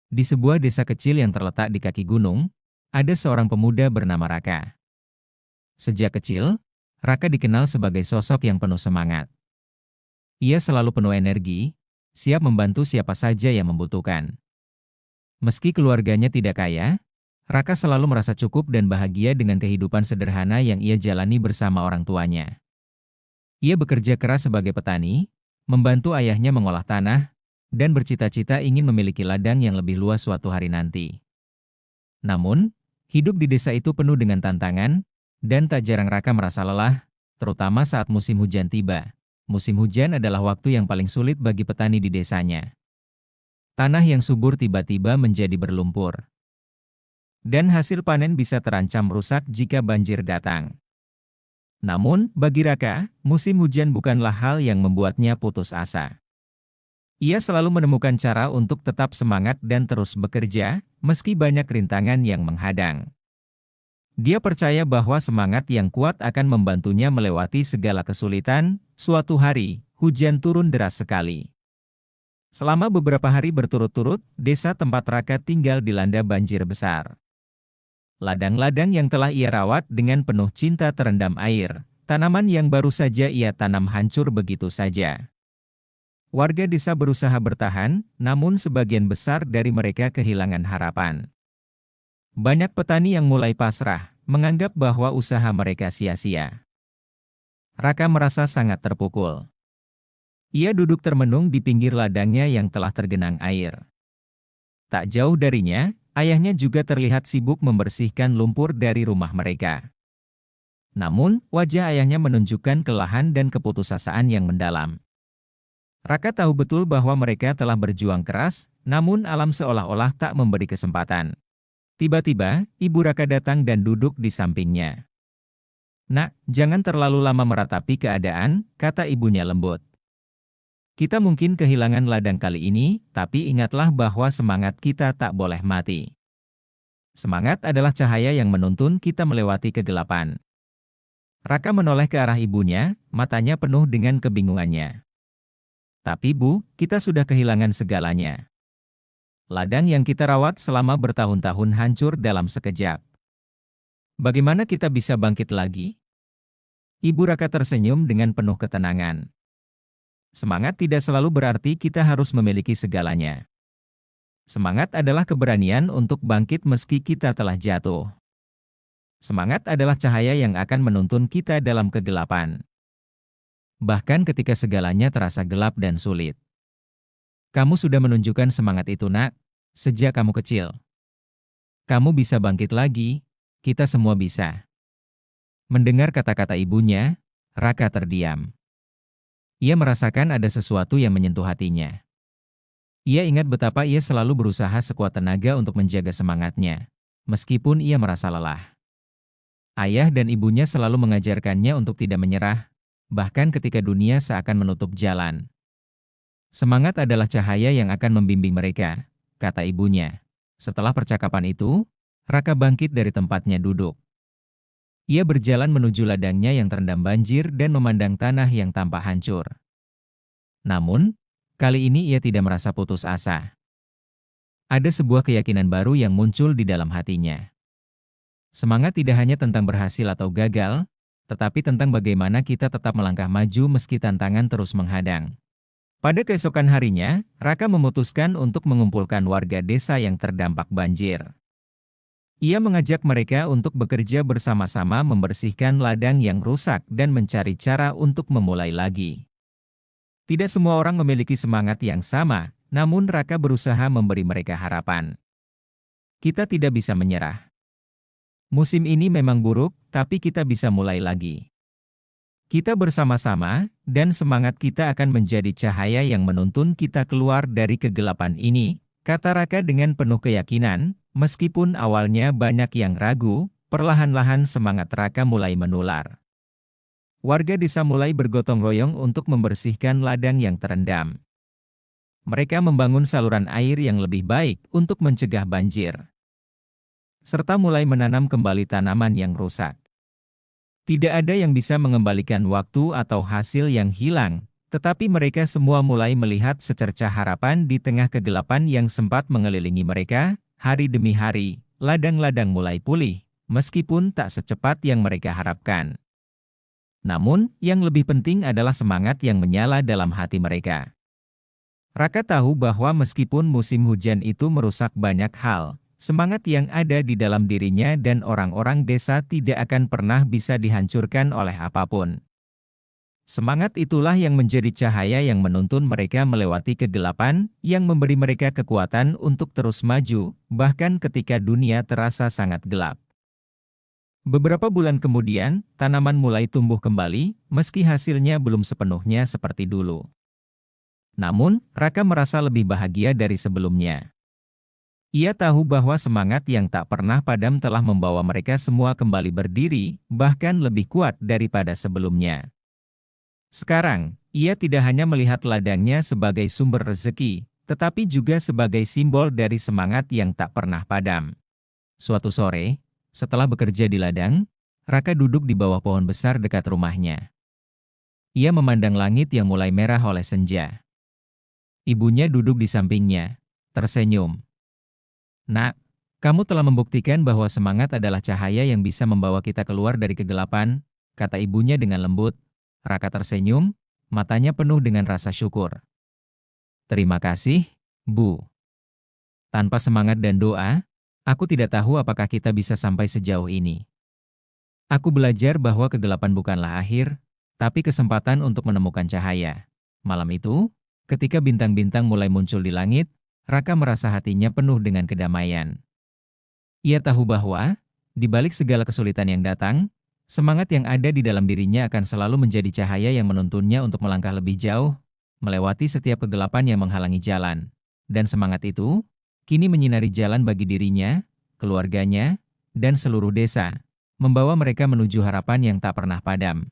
Di sebuah desa kecil yang terletak di kaki gunung, ada seorang pemuda bernama Raka. Sejak kecil, Raka dikenal sebagai sosok yang penuh semangat. Ia selalu penuh energi, siap membantu siapa saja yang membutuhkan. Meski keluarganya tidak kaya, Raka selalu merasa cukup dan bahagia dengan kehidupan sederhana yang ia jalani bersama orang tuanya. Ia bekerja keras sebagai petani, membantu ayahnya mengolah tanah, dan bercita-cita ingin memiliki ladang yang lebih luas suatu hari nanti. Namun, hidup di desa itu penuh dengan tantangan, dan tak jarang Raka merasa lelah, terutama saat musim hujan tiba. Musim hujan adalah waktu yang paling sulit bagi petani di desanya. Tanah yang subur tiba-tiba menjadi berlumpur. Dan hasil panen bisa terancam rusak jika banjir datang. Namun, bagi Raka, musim hujan bukanlah hal yang membuatnya putus asa. Ia selalu menemukan cara untuk tetap semangat dan terus bekerja, meski banyak rintangan yang menghadang. Dia percaya bahwa semangat yang kuat akan membantunya melewati segala kesulitan. Suatu hari, hujan turun deras sekali. Selama beberapa hari berturut-turut, desa tempat Raka tinggal dilanda banjir besar. Ladang-ladang yang telah ia rawat dengan penuh cinta terendam air. Tanaman yang baru saja ia tanam hancur begitu saja. Warga desa berusaha bertahan, namun sebagian besar dari mereka kehilangan harapan. Banyak petani yang mulai pasrah, menganggap bahwa usaha mereka sia-sia. Raka merasa sangat terpukul. Ia duduk termenung di pinggir ladangnya yang telah tergenang air. Tak jauh darinya, ayahnya juga terlihat sibuk membersihkan lumpur dari rumah mereka. Namun, wajah ayahnya menunjukkan kelelahan dan keputusasaan yang mendalam. Raka tahu betul bahwa mereka telah berjuang keras, namun alam seolah-olah tak memberi kesempatan. Tiba-tiba, ibu Raka datang dan duduk di sampingnya. "Nak, jangan terlalu lama meratapi keadaan," kata ibunya lembut. "Kita mungkin kehilangan ladang kali ini, tapi ingatlah bahwa semangat kita tak boleh mati. Semangat adalah cahaya yang menuntun kita melewati kegelapan." Raka menoleh ke arah ibunya, matanya penuh dengan kebingungannya. "Tapi Bu, kita sudah kehilangan segalanya. Ladang yang kita rawat selama bertahun-tahun hancur dalam sekejap. Bagaimana kita bisa bangkit lagi?" Ibu Raka tersenyum dengan penuh ketenangan. "Semangat tidak selalu berarti kita harus memiliki segalanya. Semangat adalah keberanian untuk bangkit meski kita telah jatuh. Semangat adalah cahaya yang akan menuntun kita dalam kegelapan. Bahkan ketika segalanya terasa gelap dan sulit. Kamu sudah menunjukkan semangat itu, Nak, sejak kamu kecil. Kamu bisa bangkit lagi, kita semua bisa." Mendengar kata-kata ibunya, Raka terdiam. Ia merasakan ada sesuatu yang menyentuh hatinya. Ia ingat betapa ia selalu berusaha sekuat tenaga untuk menjaga semangatnya, meskipun ia merasa lelah. Ayah dan ibunya selalu mengajarkannya untuk tidak menyerah, bahkan ketika dunia seakan menutup jalan. "Semangat adalah cahaya yang akan membimbing mereka," kata ibunya. Setelah percakapan itu, Raka bangkit dari tempatnya duduk. Ia berjalan menuju ladangnya yang terendam banjir dan memandang tanah yang tampak hancur. Namun, kali ini ia tidak merasa putus asa. Ada sebuah keyakinan baru yang muncul di dalam hatinya. Semangat tidak hanya tentang berhasil atau gagal, tetapi tentang bagaimana kita tetap melangkah maju meski tantangan terus menghadang. Pada keesokan harinya, Raka memutuskan untuk mengumpulkan warga desa yang terdampak banjir. Ia mengajak mereka untuk bekerja bersama-sama membersihkan ladang yang rusak dan mencari cara untuk memulai lagi. Tidak semua orang memiliki semangat yang sama, namun Raka berusaha memberi mereka harapan. "Kita tidak bisa menyerah. Musim ini memang buruk, tapi kita bisa mulai lagi. Kita bersama-sama, dan semangat kita akan menjadi cahaya yang menuntun kita keluar dari kegelapan ini," kata Raka dengan penuh keyakinan. Meskipun awalnya banyak yang ragu, perlahan-lahan semangat Raka mulai menular. Warga desa mulai bergotong royong untuk membersihkan ladang yang terendam. Mereka membangun saluran air yang lebih baik untuk mencegah banjir, serta mulai menanam kembali tanaman yang rusak. Tidak ada yang bisa mengembalikan waktu atau hasil yang hilang, Tetapi mereka semua mulai melihat secercah harapan di tengah kegelapan yang sempat mengelilingi mereka. Hari demi hari, ladang-ladang mulai pulih, meskipun tak secepat yang mereka harapkan. Namun, yang lebih penting adalah semangat yang menyala dalam hati mereka. Raka tahu bahwa meskipun musim hujan itu merusak banyak hal, semangat yang ada di dalam dirinya dan orang-orang desa tidak akan pernah bisa dihancurkan oleh apapun. Semangat itulah yang menjadi cahaya yang menuntun mereka melewati kegelapan, yang memberi mereka kekuatan untuk terus maju, bahkan ketika dunia terasa sangat gelap. Beberapa bulan kemudian, tanaman mulai tumbuh kembali, meski hasilnya belum sepenuhnya seperti dulu. Namun, Raka merasa lebih bahagia dari sebelumnya. Ia tahu bahwa semangat yang tak pernah padam telah membawa mereka semua kembali berdiri, bahkan lebih kuat daripada sebelumnya. Sekarang, ia tidak hanya melihat ladangnya sebagai sumber rezeki, tetapi juga sebagai simbol dari semangat yang tak pernah padam. Suatu sore, setelah bekerja di ladang, Raka duduk di bawah pohon besar dekat rumahnya. Ia memandang langit yang mulai merah oleh senja. Ibunya duduk di sampingnya, tersenyum. "Nak, kamu telah membuktikan bahwa semangat adalah cahaya yang bisa membawa kita keluar dari kegelapan," kata ibunya dengan lembut. Raka tersenyum, matanya penuh dengan rasa syukur. "Terima kasih, Bu. Tanpa semangat dan doa, aku tidak tahu apakah kita bisa sampai sejauh ini. Aku belajar bahwa kegelapan bukanlah akhir, tapi kesempatan untuk menemukan cahaya." Malam itu, ketika bintang-bintang mulai muncul di langit, Raka merasa hatinya penuh dengan kedamaian. Ia tahu bahwa, di balik segala kesulitan yang datang, semangat yang ada di dalam dirinya akan selalu menjadi cahaya yang menuntunnya untuk melangkah lebih jauh, melewati setiap kegelapan yang menghalangi jalan. Dan semangat itu, kini menyinari jalan bagi dirinya, keluarganya, dan seluruh desa, membawa mereka menuju harapan yang tak pernah padam.